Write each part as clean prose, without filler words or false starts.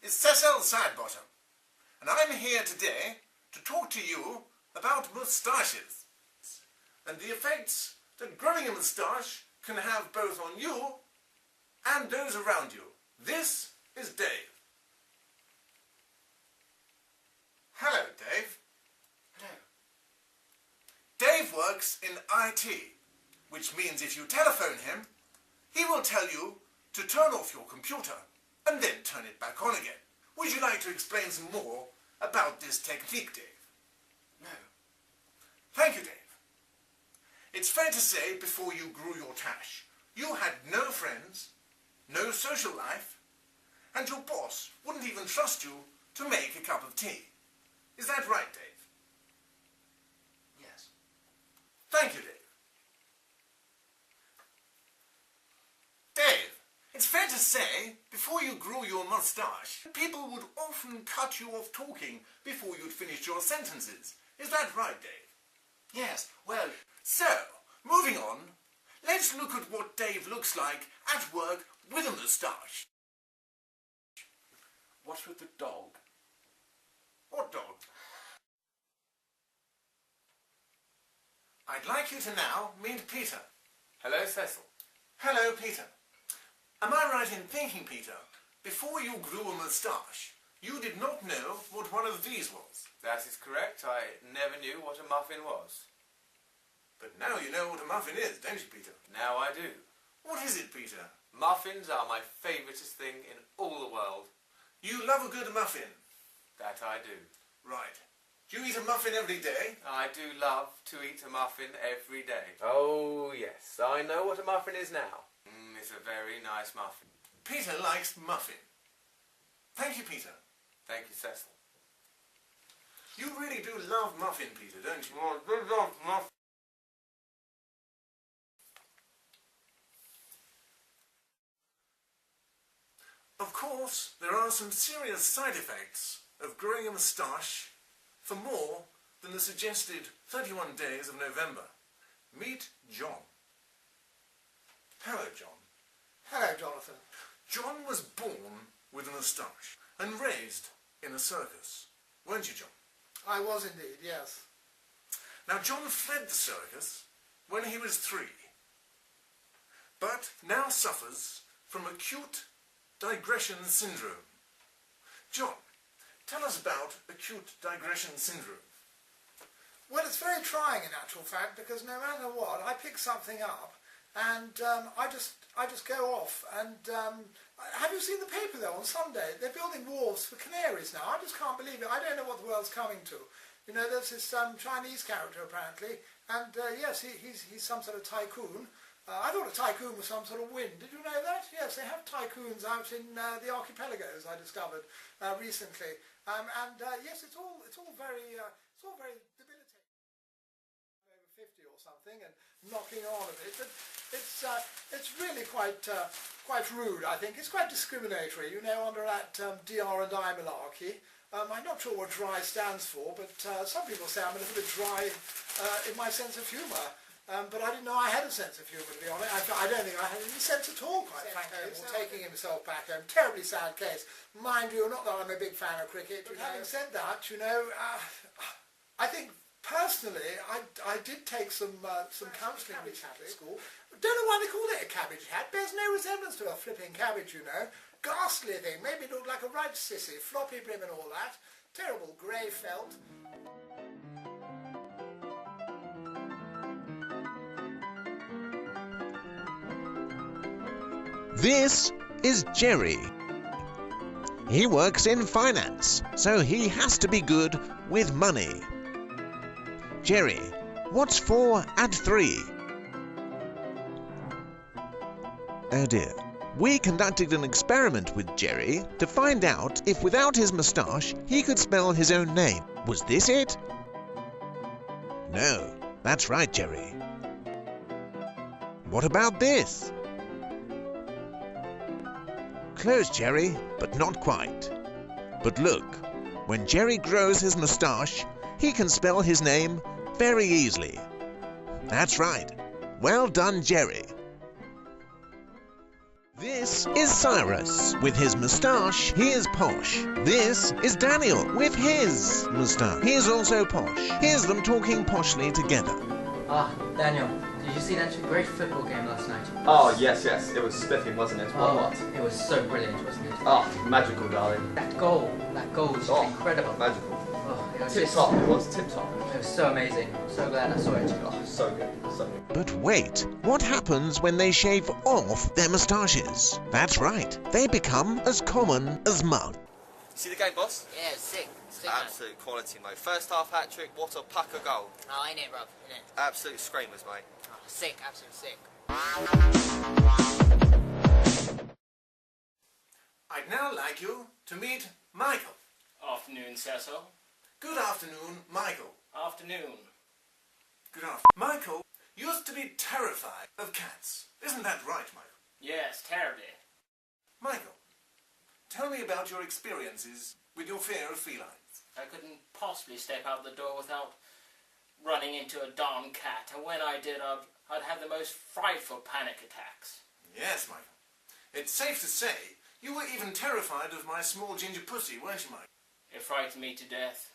is Cecil Sidebottom, and I'm here today to talk to you about moustaches and the effects that growing a moustache can have both on you and those around you. This is Dave. Hello, Dave. Hello. Dave works in IT, which means if you telephone him, he will tell you to turn off your computer and then turn it back on again. Would you like to explain some more about this technique, Dave? No. Thank you, Dave. It's fair to say before you grew your tash, you had no friends, no social life, and your boss wouldn't even trust you to make a cup of tea. Is that right, Dave? Yes. Thank you, Dave. Dave, it's fair to say, before you grew your moustache, people would often cut you off talking before you'd finished your sentences. Is that right, Dave? Yes, well... So, moving on, let's look at what Dave looks like at work with a moustache. What's with the dog? What dog? I'd like you to now meet Peter. Hello, Cecil. Hello, Peter. Am I right in thinking, Peter, before you grew a moustache, you did not know what one of these was? That is correct. I never knew what a muffin was. But now you know what a muffin is, don't you, Peter? Now I do. What is it, Peter? Muffins are my favouriteest thing in all the world. You love a good muffin. That I do. Right. Do you eat a muffin every day? I do love to eat a muffin every day. Oh, yes. I know what a muffin is now. It's a very nice muffin. Peter likes muffin. Thank you, Peter. Thank you, Cecil. You really do love muffin, Peter, don't you? I do love muffin. Of course, there are some serious side effects of growing a moustache for more than the suggested 31 days of November. Meet John. Hello, John. Hello, Jonathan. John was born with a moustache and raised in a circus, weren't you, John? I was indeed, yes. Now, John fled the circus when he was 3, but now suffers from acute digression syndrome. John, tell us about acute digression syndrome. Well, it's very trying in actual fact, because no matter what, I pick something up and I just go off. And have you seen the paper though on Sunday? They're building wharves for canaries now. I just can't believe it. I don't know what the world's coming to. You know, there's this Chinese character apparently, and yes, he's some sort of tycoon. I thought a tycoon was some sort of wind. Did you know that? Yes, they have tycoons out in the archipelagos, I discovered recently. Yes, it's all very debilitating. Over 50 or something, and knocking on a bit. But it's really quite rude, I think. It's quite discriminatory, you know, under that DR&I malarkey. I'm not sure what dry stands for, but some people say I'm a little bit dry in my sense of humour. But I didn't know I had a sense of humour, to be honest. I don't think I had any sense at all, quite frankly. Taking himself back home. Terribly sad case. Mind you, not that I'm a big fan of cricket. But having said that, you know, I think personally, I did take some counselling at school. Don't know why they call it a cabbage hat. Bears no resemblance to a flipping cabbage, you know. Ghastly thing. Made me look like a right sissy. Floppy brim and all that. Terrible grey felt. This is Jerry. He works in finance, so he has to be good with money. Jerry, what's 4 add 3? Oh dear. We conducted an experiment with Jerry to find out if without his moustache he could spell his own name. Was this it? No, that's right, Jerry. What about this? Close, Jerry, but not quite. But look, when Jerry grows his moustache, he can spell his name very easily. That's right. Well done, Jerry. This is Cyrus. With his moustache, he is posh. This is Daniel with his moustache. He is also posh. Here's them talking poshly together. Daniel, did you see that great football game last night? Oh, yes. It was spiffing, wasn't it? What? It was so brilliant, wasn't it? Oh, magical, darling. That goal was just incredible. Magical. Oh, it was Tip-top, it was tip-top. It was so amazing. I'm so glad I saw it. Oh, so good. But wait, what happens when they shave off their moustaches? That's right, they become as common as mud. See the game, boss? Yeah, sick. Absolute quality, mate. First half hat-trick, what a pack of goal. Oh, ain't it, bruv? Ain't it? Absolute screamers, mate. Oh, sick, absolute sick. I'd now like you to meet Michael. Afternoon, Cecil. Good afternoon, Michael. Afternoon. Good afternoon. Michael used to be terrified of cats. Isn't that right, Michael? Yes, terribly. Michael, tell me about your experiences with your fear of felines. I couldn't possibly step out the door without running into a darn cat, and when I did, I'd have the most frightful panic attacks. Yes, Michael. It's safe to say you were even terrified of my small ginger pussy, weren't you, Michael? It frightened me to death.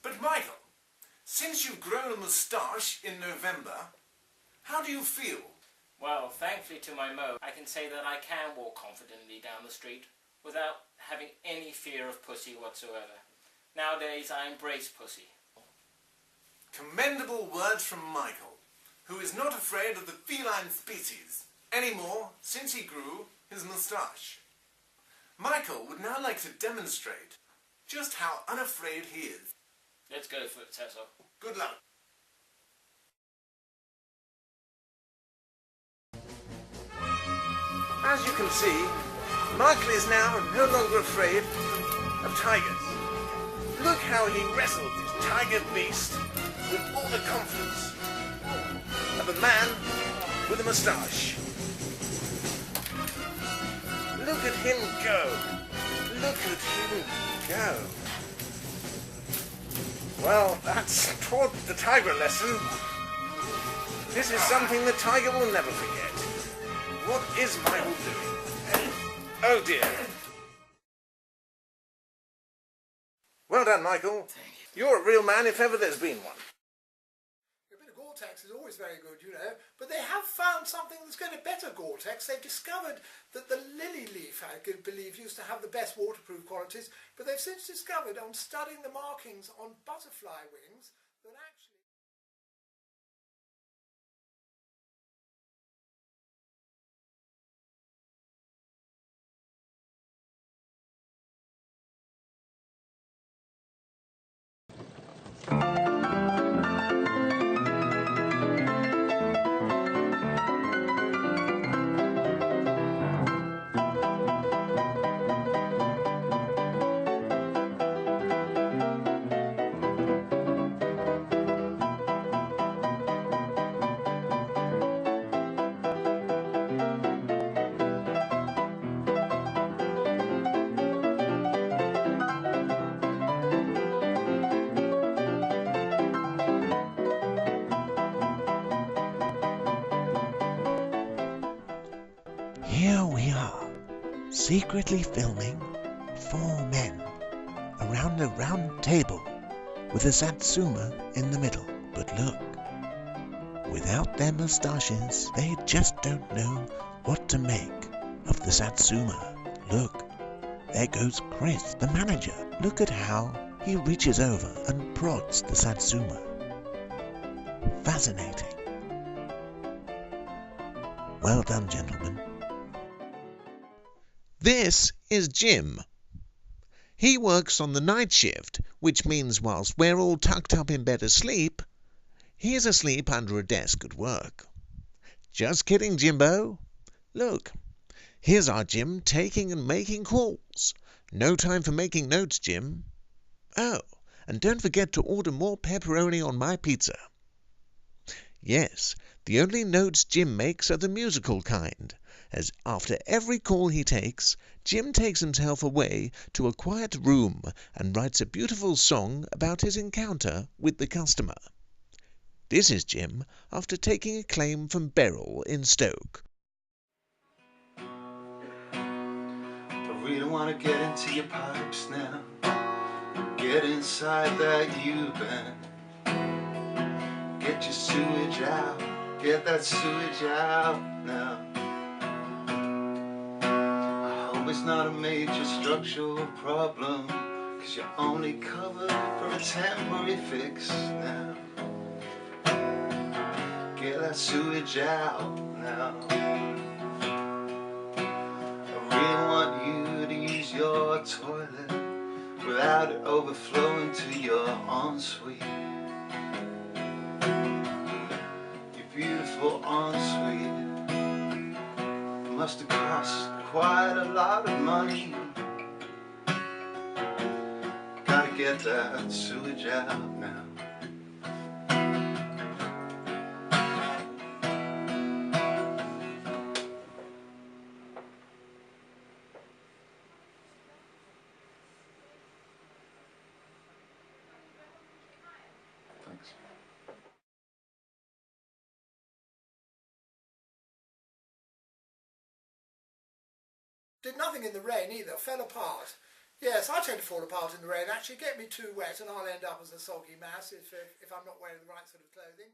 But Michael, since you've grown a moustache in November, how do you feel? Well, thankfully to my Mo, I can say that I can walk confidently down the street without having any fear of pussy whatsoever. Nowadays, I embrace pussy. Commendable words from Michael, who is not afraid of the feline species anymore since he grew his moustache. Michael would now like to demonstrate just how unafraid he is. Let's go for it, Cecil. Good luck. As you can see, Michael is now no longer afraid of tigers. Look how he wrestled this tiger beast with all the confidence of a man with a moustache. Look at him go. Look at him go. Well, that's taught the tiger a lesson. This is something the tiger will never forget. What is Michael doing? Oh dear. Well done, Michael. Thank you. You're a real man if ever there's been one. A bit of Gore-Tex is always very good, you know, but they have found something that's going to better Gore-Tex. They've discovered that the lily leaf, I believe, used to have the best waterproof qualities, but they've since discovered on studying the markings on butterfly wings that actually... Here we are, secretly filming 4 men around a round table with a satsuma in the middle. But look, without their moustaches, they just don't know what to make of the satsuma. Look, there goes Chris, the manager. Look at how he reaches over and prods the satsuma. Fascinating. Well done, gentlemen. This is Jim. He works on the night shift, which means whilst we're all tucked up in bed asleep, he's asleep under a desk at work. Just kidding, Jimbo. Look, here's our Jim taking and making calls. No time for making notes, Jim. Oh, and don't forget to order more pepperoni on my pizza. Yes, the only notes Jim makes are the musical kind, as after every call he takes, Jim takes himself away to a quiet room and writes a beautiful song about his encounter with the customer. This is Jim after taking a claim from Beryl in Stoke. really want to get into your pipes now. Get inside that U-bend. Get your sewage out. Get that sewage out now. I hope it's not a major structural problem, 'cause you're only covered for a temporary fix now. Get that sewage out now. I really want you to use your toilet without it overflowing to your ensuite. Your beautiful ensuite must have cost quite a lot of money. Gotta get that sewage out now. Thanks. Did nothing in the rain either, fell apart. Yes, I tend to fall apart in the rain. Actually, get me too wet and I'll end up as a soggy mass if I'm not wearing the right sort of clothing.